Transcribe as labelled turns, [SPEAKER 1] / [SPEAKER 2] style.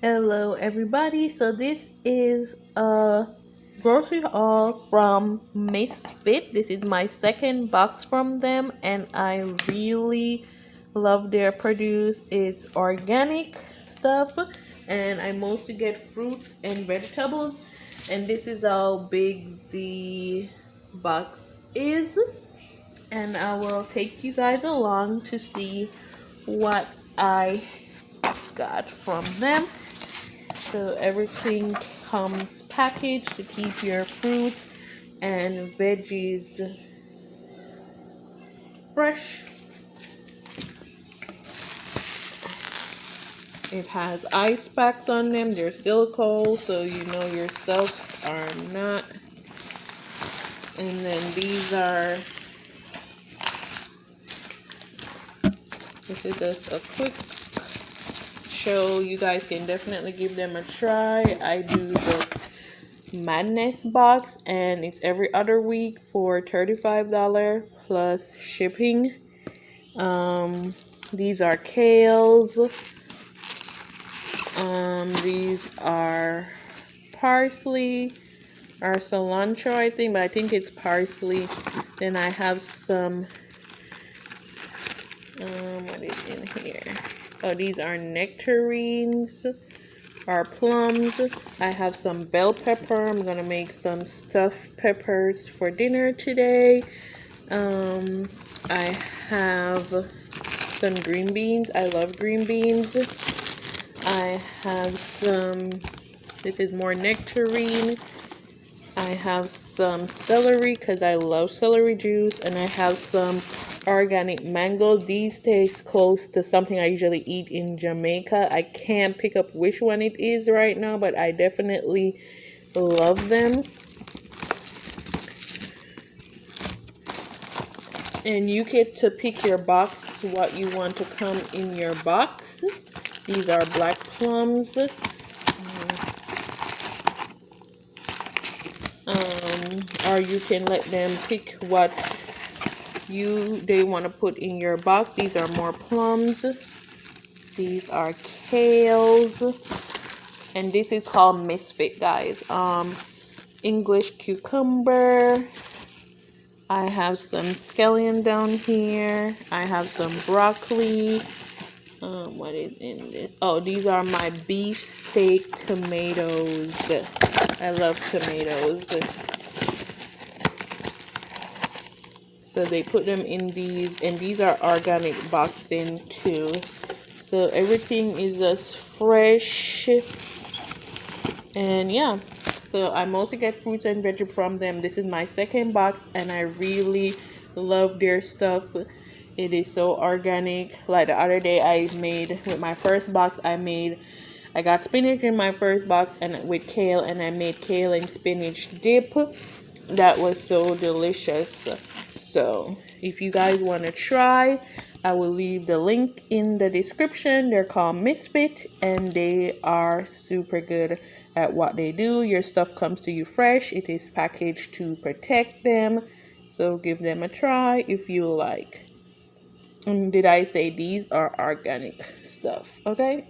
[SPEAKER 1] Hello, everybody. So this is a grocery haul from Misfit. This is my second box from them, and I really love their produce. It's organic stuff, and I mostly get fruits and vegetables. And this is how big the box is, and I will take you guys along to see what I got from them. So everything comes packaged to keep your fruits and veggies fresh. It has ice packs on them. They're still cold, so you know your stuff are not. And then this is just a quick show. You guys can definitely give them a try. I do the Madness box, and it's every other week for $35 plus shipping. These are kales. These are parsley or cilantro, I think, but I think it's parsley. Then I have some what is in here? Oh, these are nectarines or plums. I have some bell pepper. I'm gonna make some stuffed peppers for dinner today. I have some green beans. I love green beans. I have some, this is more nectarine. I have some celery because I love celery juice, and I have some organic mango. These taste close to something I usually eat in Jamaica. I can't pick up which one it is right now, but I definitely love them. And you get to pick your box, what you want to come in your box. These are black plums. Or you can let them pick what they want to put in your box. These are more plums. These are kales. And this is called Misfit, guys. English cucumber. I have some scallion down here. I have some broccoli. What is in this? Oh, these are my beef steak tomatoes. I love tomatoes. So they put them in these, and these are organic boxing too. So everything is just fresh. And yeah, so I mostly get fruits and veggies from them. This is my second box, and I really love their stuff. It is so organic. Like the other day I made, with my first box, I got spinach in my first box and with kale, and I made kale and spinach dip. That was so delicious. So if you guys want to try, I will leave the link in the description. They're called Misfit, and they are super good at what they do. Your stuff comes to you fresh. It is packaged to protect them. So give them a try if you like. And did I say these are organic stuff? Okay.